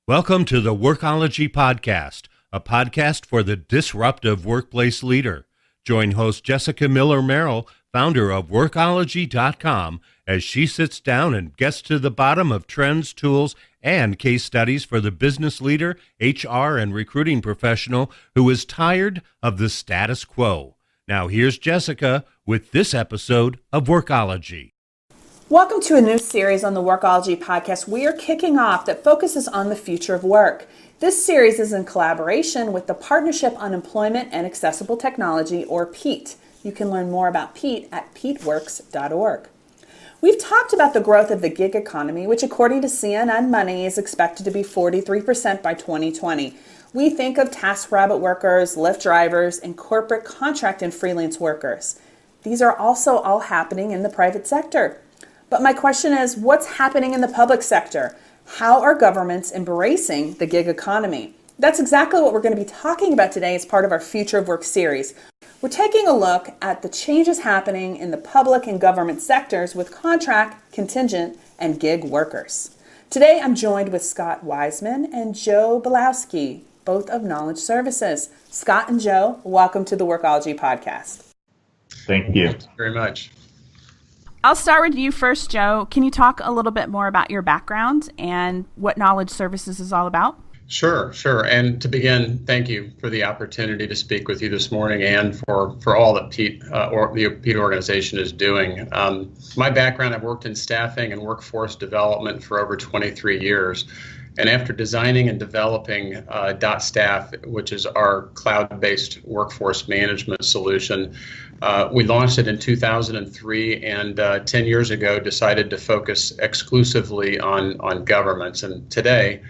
Welcome to the Workology Podcast, a podcast for the disruptive workplace leader. Join host Jessica Miller-Merrill, founder of Workology.com, as she sits down and gets to the bottom of trends, tools, and case studies for the business leader, HR, and recruiting professional who is tired of the status quo. Now here's Jessica with this episode of Workology. Welcome to a new series on the Workology Podcast we are kicking off that focuses on the future of work. This series is in collaboration with the Partnership on Employment and Accessible Technology, or PEAT. You can learn more about PEAT at peatworks.org. We've talked about the growth of the gig economy, which according to CNN Money is expected to be 43% by 2020. We think of TaskRabbit workers, Lyft drivers, and corporate contract and freelance workers. These are also all happening in the private sector. But my question is, what's happening in the public sector? How are governments embracing the gig economy? That's exactly what we're going to be talking about today as part of our Future of Work series. We're taking a look at the changes happening in the public and government sectors with contract, contingent, and gig workers. Today, I'm joined with Scott Wiseman and Joe Belowski, both of Knowledge Services. Scott and Joe, welcome to the Workology Podcast. Thank you. Thank you very much. I'll start with you first, Joe. Can you talk a little bit more about your background and what Knowledge Services is all about? Sure. And to begin, thank you for the opportunity to speak with you this morning and for all that PEAT the PEAT organization is doing. My background, I've worked in staffing and workforce development for over 23 years. And after designing and developing .staff, which is our cloud-based workforce management solution, we launched it in 2003 and 10 years ago decided to focus exclusively on governments. And today,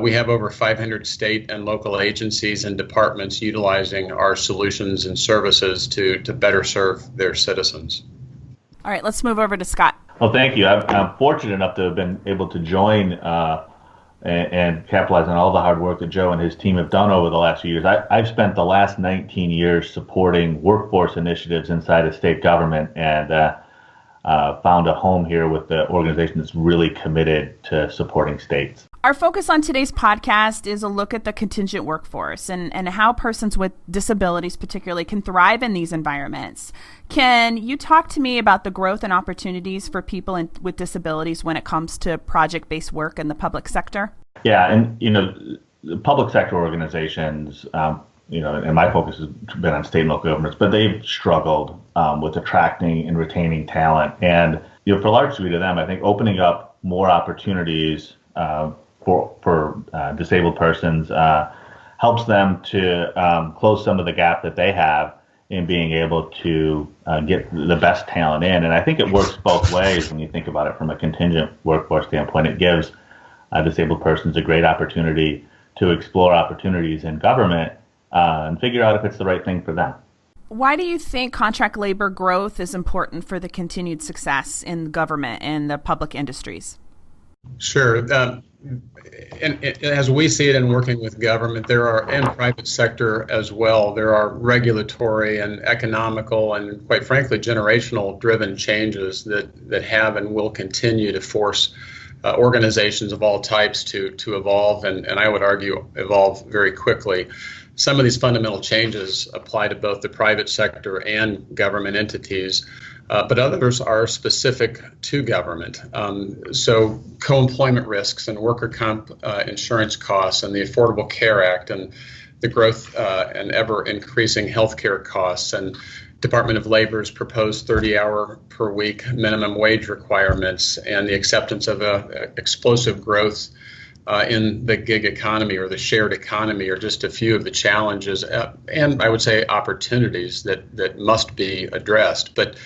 we have over 500 state and local agencies and departments utilizing our solutions and services to better serve their citizens. All right, let's move over to Scott. Well, thank you. I'm fortunate enough to have been able to join and capitalize on all the hard work that Joe and his team have done over the last few years. I've spent the last 19 years supporting workforce initiatives inside of state government and found a home here with the organization that's really committed to supporting states. Our focus on today's podcast is a look at the contingent workforce and how persons with disabilities particularly can thrive in these environments. Can you talk to me about the growth and opportunities for people with disabilities when it comes to project-based work in the public sector? Yeah, and the public sector organizations, and my focus has been on state and local governments, but they've struggled with attracting and retaining talent. And for a large suite of them, I think opening up more opportunities for disabled persons helps them to close some of the gap that they have in being able to get the best talent in. And I think it works both ways when you think about it from a contingent workforce standpoint. It gives disabled persons a great opportunity to explore opportunities in government and figure out if it's the right thing for them. Why do you think contract labor growth is important for the continued success in government and the public industries? Sure. And as we see it in working with government, there are, and private sector as well, there are regulatory and economical and, quite frankly, generational driven changes that have and will continue to force organizations of all types to evolve, and I would argue evolve very quickly. Some of these fundamental changes apply to both the private sector and government entities, but others are specific to government. So co-employment risks and worker comp insurance costs and the Affordable Care Act and the growth and ever increasing healthcare costs and Department of Labor's proposed 30-hour per week minimum wage requirements and the acceptance of explosive growth in the gig economy or the shared economy are just a few of the challenges and I would say opportunities that must be addressed. But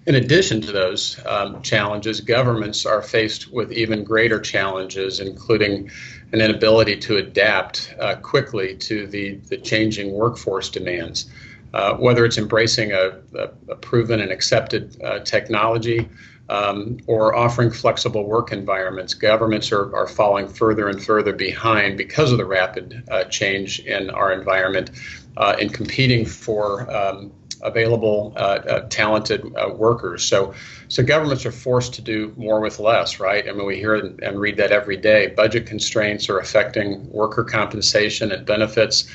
in addition to those challenges, governments are faced with even greater challenges, including an inability to adapt quickly to the changing workforce demands. Whether it's embracing a proven and accepted technology or offering flexible work environments, governments are falling further and further behind because of the rapid change in our environment in competing for available talented workers. So governments are forced to do more with less, right? I mean, we hear and read that every day. Budget constraints are affecting worker compensation and benefits.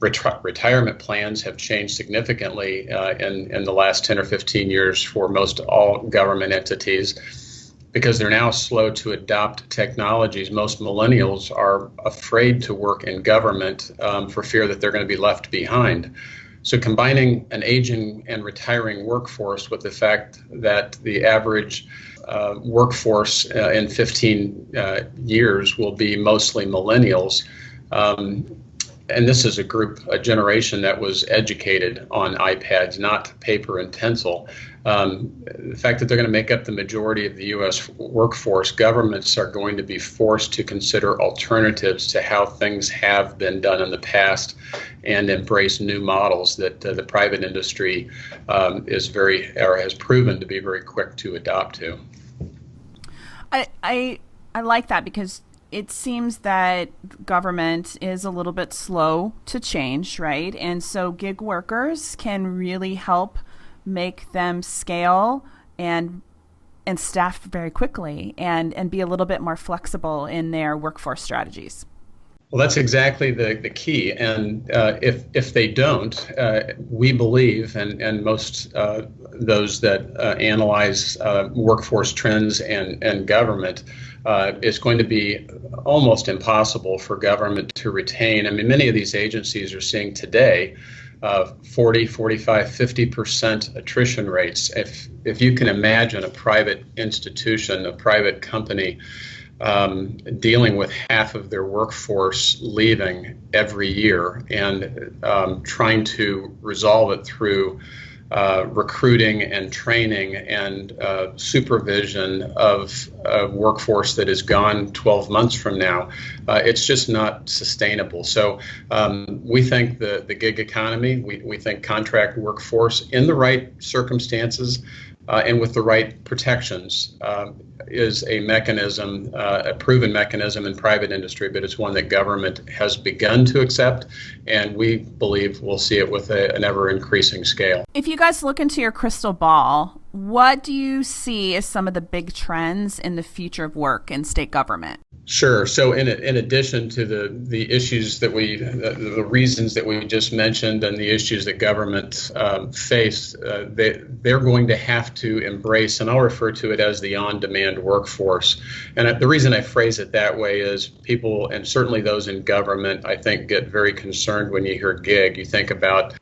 Retirement plans have changed significantly in the last 10 or 15 years for most all government entities because they're now slow to adopt technologies. Most millennials are afraid to work in government for fear that they're going to be left behind. So combining an aging and retiring workforce with the fact that the average workforce in 15 years will be mostly millennials, and this is a generation that was educated on iPads, not paper and pencil. The fact that they're going to make up the majority of the U.S. workforce, governments are going to be forced to consider alternatives to how things have been done in the past and embrace new models that the private industry has proven to be very quick to adopt to. I like that because it seems that government is a little bit slow to change, right? And so gig workers can really help make them scale and staff very quickly and be a little bit more flexible in their workforce strategies. Well, that's exactly the key. And if they don't, we believe, and most those that analyze workforce trends and government, it's going to be almost impossible for government to retain. I mean, many of these agencies are seeing today 40, 45, 50% attrition rates. If you can imagine a private institution, a private company, dealing with half of their workforce leaving every year and trying to resolve it through recruiting and training and supervision of a workforce that is gone 12 months from now, it's just not sustainable. So we think the gig economy, we think contract workforce in the right circumstances and with the right protections is a mechanism, a proven mechanism in private industry, but it's one that government has begun to accept, and we believe we'll see it with an ever-increasing scale. If you guys look into your crystal ball, what do you see as some of the big trends in the future of work in state government? Sure. So in addition to the issues that the reasons that we just mentioned and the issues that government face, they're going to have to embrace, and I'll refer to it as the on-demand workforce. And the reason I phrase it that way is people, and certainly those in government, I think get very concerned when you hear gig. You think about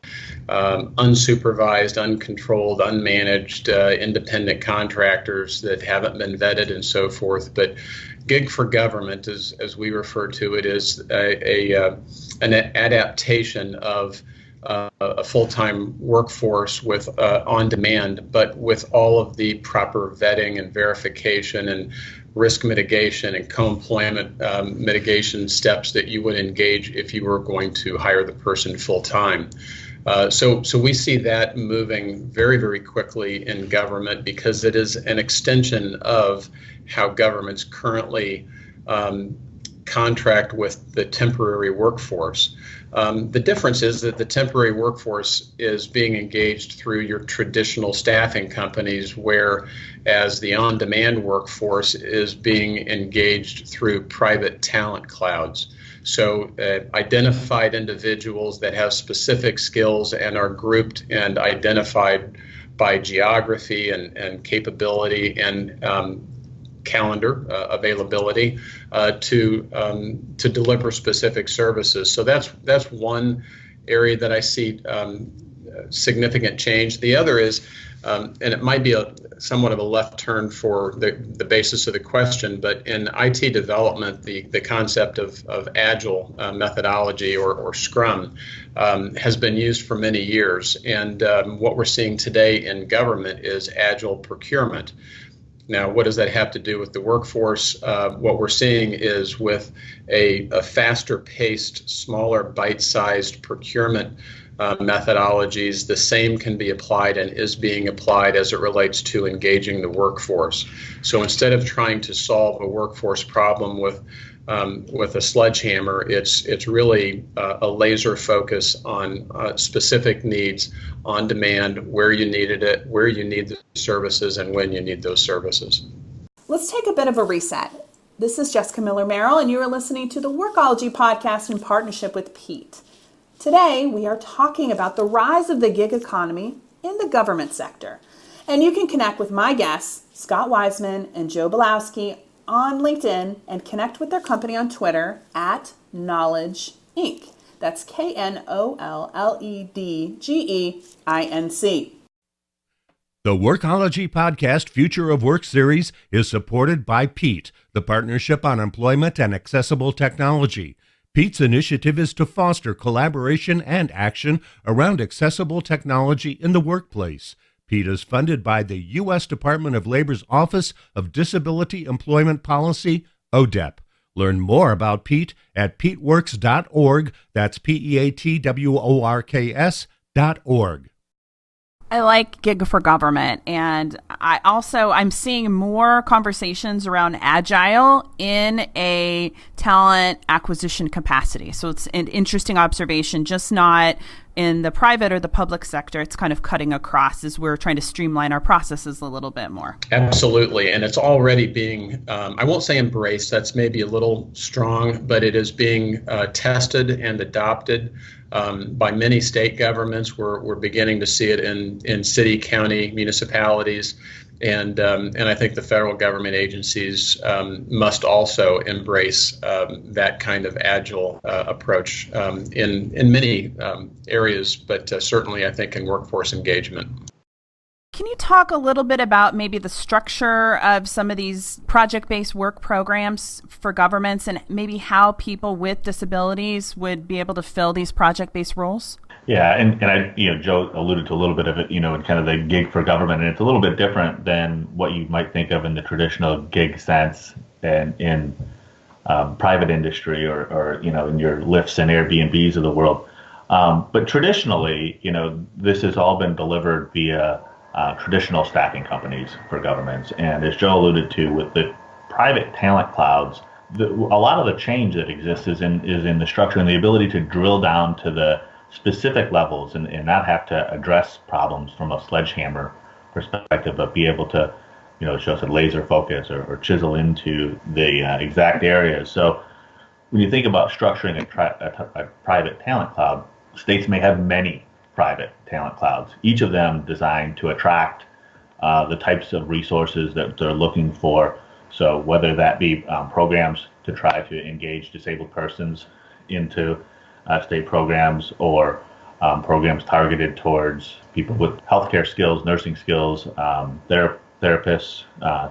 unsupervised, uncontrolled, unmanaged, independent contractors that haven't been vetted and so forth. But gig for government, as we refer to it, is an adaptation of a full-time workforce with on demand, but with all of the proper vetting and verification and risk mitigation and co-employment mitigation steps that you would engage if you were going to hire the person full-time. So we see that moving very, very quickly in government because it is an extension of how governments currently contract with the temporary workforce. The difference is that the temporary workforce is being engaged through your traditional staffing companies, whereas the on-demand workforce is being engaged through private talent clouds. So identified individuals that have specific skills and are grouped and identified by geography and capability and calendar availability to deliver specific services. So that's one area that I see significant change. The other is, and it might be somewhat of a left turn for the basis of the question, but in IT development, the concept of Agile methodology or Scrum has been used for many years. And what we're seeing today in government is Agile procurement. Now, what does that have to do with the workforce? What we're seeing is with a faster paced, smaller bite-sized procurement methodologies, the same can be applied and is being applied as it relates to engaging the workforce. So instead of trying to solve a workforce problem with with a sledgehammer. It's really a laser focus on specific needs, on demand, where you needed it, where you need the services, and when you need those services. Let's take a bit of a reset. This is Jessica Miller Merrill, and you are listening to the Workology Podcast in partnership with PEAT. Today, we are talking about the rise of the gig economy in the government sector. And you can connect with my guests, Scott Wiseman and Joe Belowski, on LinkedIn and connect with their company on Twitter at Knowledge Inc. That's KNOLLEDGEINC. The Workology Podcast Future of Work series is supported by PEAT, the Partnership on Employment and Accessible Technology. PEAT's initiative is to foster collaboration and action around accessible technology in the workplace. PEAT is funded by the U.S. Department of Labor's Office of Disability Employment Policy, ODEP. Learn more about PEAT at peatworks.org. That's PEATWORKS.org. I like gig for government, and I'm seeing more conversations around Agile in a talent acquisition capacity. So it's an interesting observation, just not in the private or the public sector. It's kind of cutting across as we're trying to streamline our processes a little bit more. Absolutely. And it's already being, I won't say embraced, that's maybe a little strong, but it is being tested and adopted by many state governments. We're beginning to see it in city, county, municipalities. And I think the federal government agencies must also embrace that kind of agile approach in many areas, but certainly I think in workforce engagement. Can you talk a little bit about maybe the structure of some of these project-based work programs for governments and maybe how people with disabilities would be able to fill these project-based roles? Yeah, and I, Joe alluded to a little bit of it, in kind of the gig for government, and it's a little bit different than what you might think of in the traditional gig sense and in private industry or in your Lyfts and Airbnbs of the world. But traditionally, this has all been delivered via traditional staffing companies for governments. And as Joe alluded to, with the private talent clouds, a lot of the change that exists is in the structure and the ability to drill down to the specific levels and not have to address problems from a sledgehammer perspective, but be able to, as Joe said, laser focus or chisel into the exact areas. So when you think about structuring a private talent cloud, states may have many private talent clouds, each of them designed to attract the types of resources that they're looking for. So whether that be programs to try to engage disabled persons into state programs or programs targeted towards people with healthcare skills, nursing skills, therapists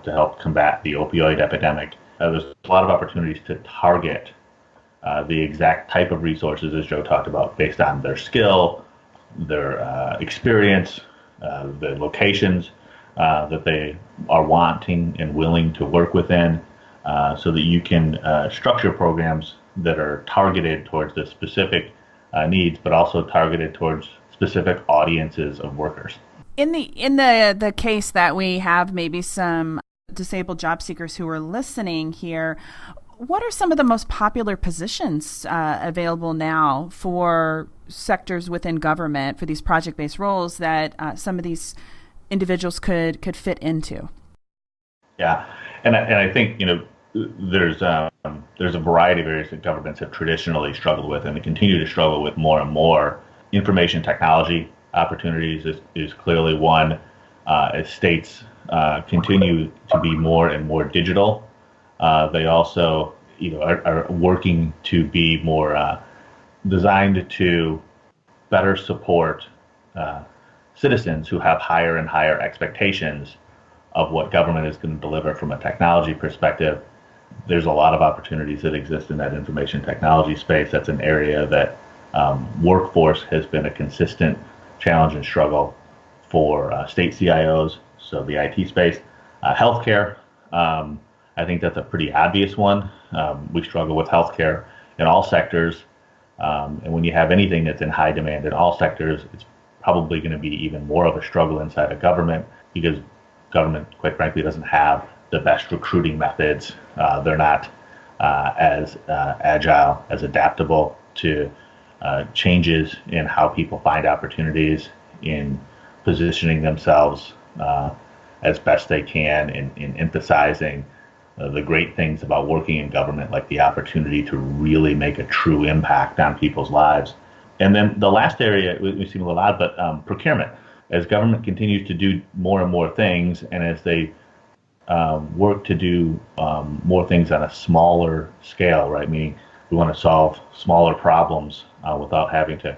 to help combat the opioid epidemic. There's a lot of opportunities to target the exact type of resources, as Joe talked about, based on their skill, their experience, the locations that they are wanting and willing to work within, so that you can structure programs that are targeted towards the specific needs, but also targeted towards specific audiences of workers. In the case that we have maybe some disabled job seekers who are listening here, what are some of the most popular positions available now for sectors within government for these project-based roles that some of these individuals could fit into? Yeah, and I think there's a variety of areas that governments have traditionally struggled with, and they continue to struggle with more and more. Information technology opportunities is clearly one. As states continue to be more and more digital, they also are working to be more designed to better support citizens who have higher and higher expectations of what government is going to deliver from a technology perspective. There's a lot of opportunities that exist in that information technology space. That's an area that workforce has been a consistent challenge and struggle for state CIOs, so the IT space. Healthcare, I think that's a pretty obvious one. We struggle with healthcare in all sectors, and when you have anything that's in high demand in all sectors, it's probably going to be even more of a struggle inside of government, because government, quite frankly, doesn't have the best recruiting methods. They're not as agile, as adaptable to changes in how people find opportunities, in positioning themselves as best they can, in emphasizing the great things about working in government, like the opportunity to really make a true impact on people's lives. And then the last area, we seem a little odd, but procurement. As government continues to do more and more things, and as they work to do more things on a smaller scale, right? Meaning we want to solve smaller problems without having to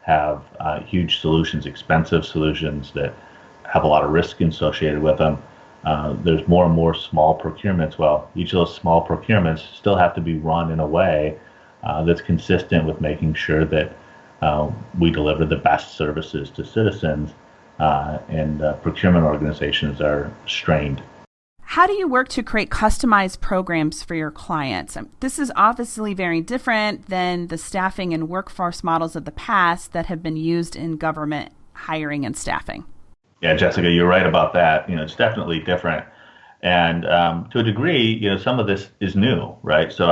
have huge solutions, expensive solutions that have a lot of risk associated with them. There's more and more small procurements. Well, each of those small procurements still have to be run in a way that's consistent with making sure that we deliver the best services to citizens, and procurement organizations are strained. How do you work to create customized programs for your clients? This is obviously very different than the staffing and workforce models of the past that have been used in government hiring and staffing. Yeah, Jessica, you're right about that. It's definitely different. And to a degree, some of this is new, right? So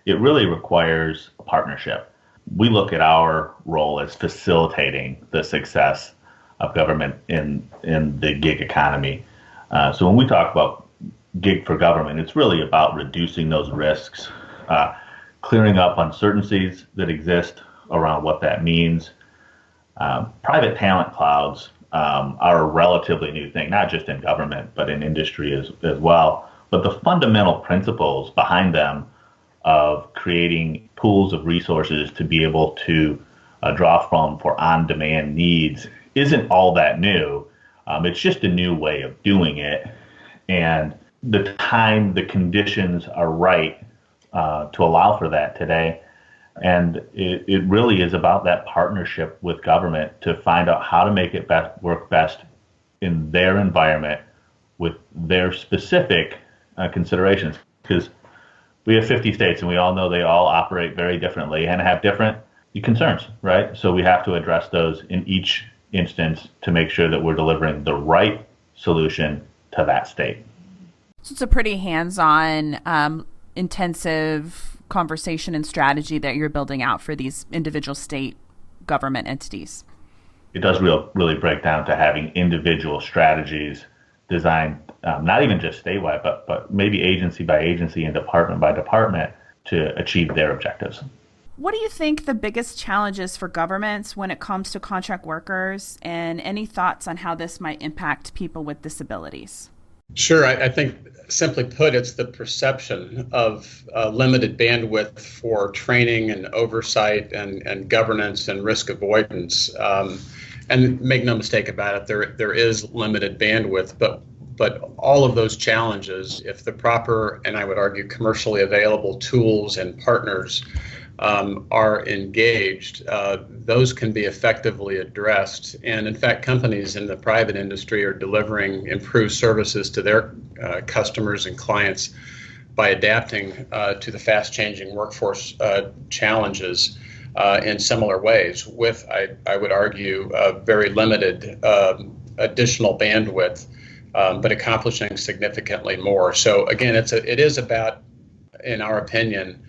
it really requires a partnership. We look at our role as facilitating the success of government in the gig economy. So when we talk about gig for government, it's really about reducing those risks, clearing up uncertainties that exist around what that means. Private talent clouds are a relatively new thing, not just in government, but in industry as well. But the fundamental principles behind them of creating pools of resources to be able to draw from for on-demand needs isn't all that new. It's just a new way of doing it. And the time, the conditions are right to allow for that today. And it really is about that partnership with government to find out how to make it work best in their environment with their specific considerations. Because we have 50 states and we all know they all operate very differently and have different concerns, right? So we have to address those in each instance to make sure that we're delivering the right solution to that state. So it's a pretty hands-on, intensive conversation and strategy that you're building out for these individual state government entities. It does really break down to having individual strategies designed, not even just statewide, but maybe agency by agency and department by department to achieve their objectives. What do you think the biggest challenges for governments when it comes to contract workers, and any thoughts on how this might impact people with disabilities? Sure. I think, simply put, it's the perception of limited bandwidth for training and oversight and governance and risk avoidance. And make no mistake about it, there is limited bandwidth, but all of those challenges, if the proper, and I would argue commercially available tools and partners are engaged, those can be effectively addressed. And in fact, companies in the private industry are delivering improved services to their customers and clients by adapting to the fast-changing workforce challenges in similar ways with, I would argue, very limited additional bandwidth, but accomplishing significantly more. So again, it is about, in our opinion,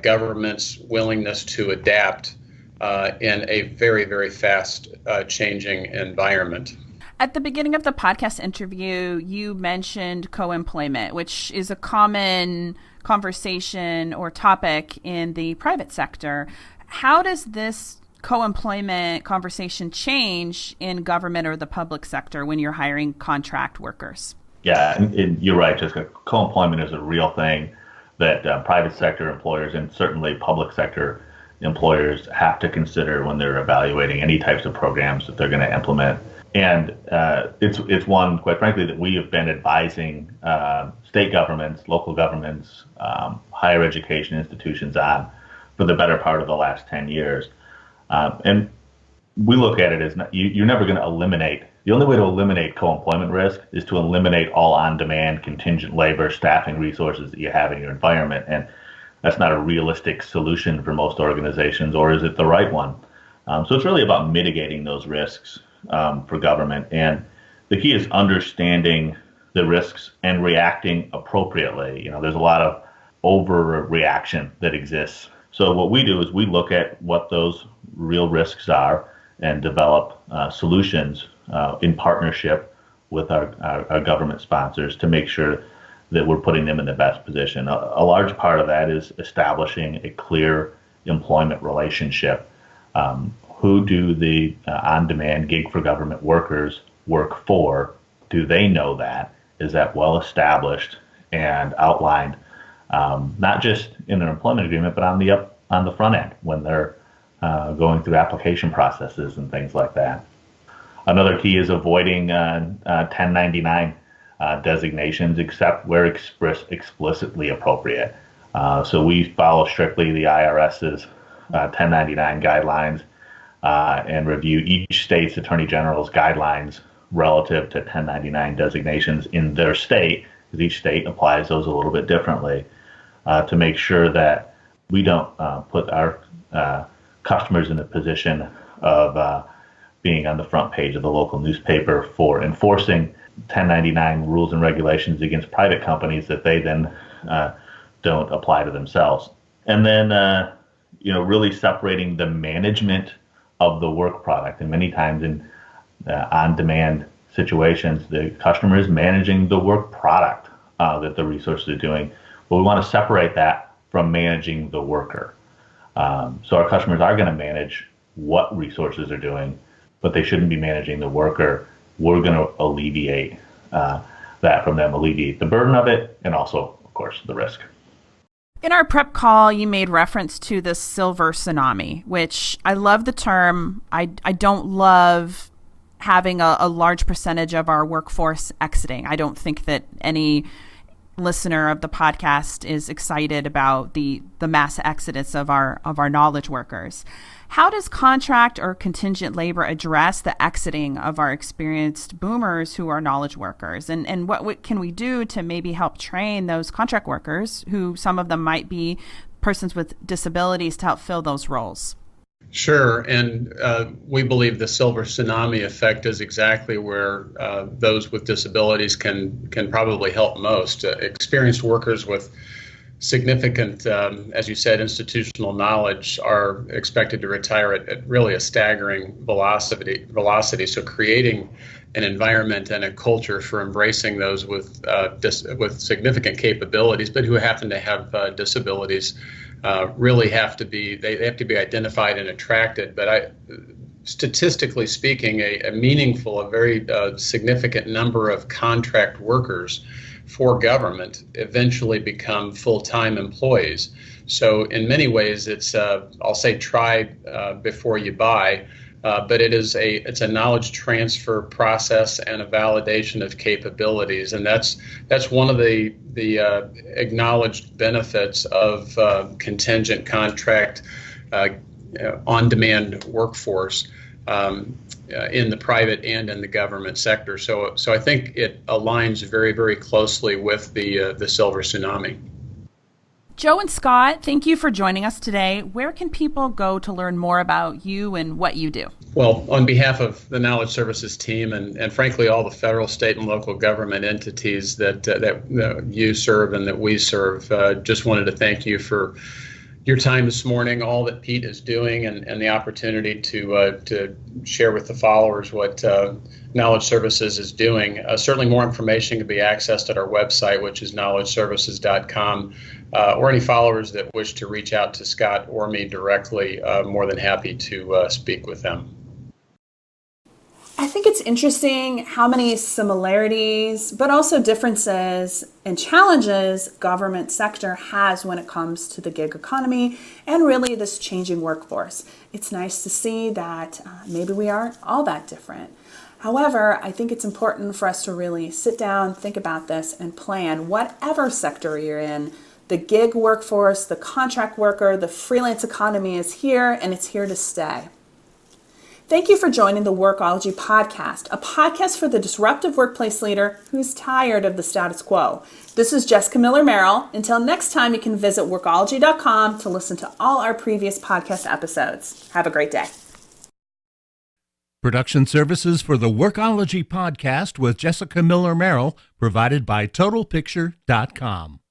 government's willingness to adapt in a very, very fast changing environment. At the beginning of the podcast interview, you mentioned co-employment, which is a common conversation or topic in the private sector. How does this co-employment conversation change in government or the public sector when you're hiring contract workers? Yeah, and you're right, Jessica. Co-employment is a real thing that private sector employers and certainly public sector employers have to consider when they're evaluating any types of programs that they're going to implement. And it's one, quite frankly, that we have been advising state governments, local governments, higher education institutions on for the better part of the last 10 years. And we look at it as you're never going to eliminate. The only way to eliminate co-employment risk is to eliminate all on-demand contingent labor staffing resources that you have in your environment. And that's not a realistic solution for most organizations, or is it the right one? So it's really about mitigating those risks for government. And the key is understanding the risks and reacting appropriately. There's a lot of overreaction that exists. So what we do is we look at what those real risks are and develop solutions in partnership with our government sponsors to make sure that we're putting them in the best position. A large part of that is establishing a clear employment relationship. Who do the on-demand gig for government workers work for? Do they know that? Is that well established and outlined, not just in their employment agreement, but on the front end when they're going through application processes and things like that? Another key is avoiding 1099 designations except where explicitly appropriate. So we follow strictly the IRS's 1099 guidelines and review each state's attorney general's guidelines relative to 1099 designations in their state, because each state applies those a little bit differently, to make sure that we don't put our customers in a position of being on the front page of the local newspaper for enforcing 1099 rules and regulations against private companies that they then don't apply to themselves. And then, really separating the management of the work product. And many times in on-demand situations, the customer is managing the work product that the resources are doing. But we want to separate that from managing the worker. So our customers are going to manage what resources are doing, but they shouldn't be managing the worker. We're going to alleviate that from them, alleviate the burden of it, and also, of course, the risk. In our prep call, you made reference to the silver tsunami, which I love the term. I don't love having a large percentage of our workforce exiting. I don't think that any listener of the podcast is excited about the mass exodus of our knowledge workers. How does contract or contingent labor address the exiting of our experienced boomers who are knowledge workers? And what can we do to maybe help train those contract workers, who some of them might be persons with disabilities, to help fill those roles? Sure, and we believe the silver tsunami effect is exactly where those with disabilities can probably help most. Experienced workers with significant, as you said, institutional knowledge are expected to retire at really a staggering velocity. So creating an environment and a culture for embracing those with significant capabilities, but who happen to have disabilities, really have to be identified and attracted. But statistically speaking, a meaningful, a very significant number of contract workers for government eventually become full-time employees. So in many ways, it's I'll say try before you buy, but it's a knowledge transfer process and a validation of capabilities, and that's one of the acknowledged benefits of contingent contract on-demand workforce in the private and in the government sector. So I think it aligns very, very closely with the silver tsunami. Joe and Scott, thank you for joining us today. Where can people go to learn more about you and what you do? Well, on behalf of the Knowledge Services team and frankly all the federal, state, and local government entities that you serve and that we serve, just wanted to thank you for your time this morning, all that PEAT is doing, and the opportunity to share with the followers what Knowledge Services is doing. Certainly more information can be accessed at our website, which is knowledgeservices.com, or any followers that wish to reach out to Scott or me directly, more than happy to speak with them. I think it's interesting how many similarities, but also differences and challenges government sector has when it comes to the gig economy and really this changing workforce. It's nice to see that maybe we aren't all that different. However, I think it's important for us to really sit down, think about this, and plan whatever sector you're in. The gig workforce, the contract worker, the freelance economy is here, and it's here to stay. Thank you for joining the Workology Podcast, a podcast for the disruptive workplace leader who's tired of the status quo. This is Jessica Miller-Merrill. Until next time, you can visit Workology.com to listen to all our previous podcast episodes. Have a great day. Production services for the Workology Podcast with Jessica Miller-Merrill provided by TotalPicture.com.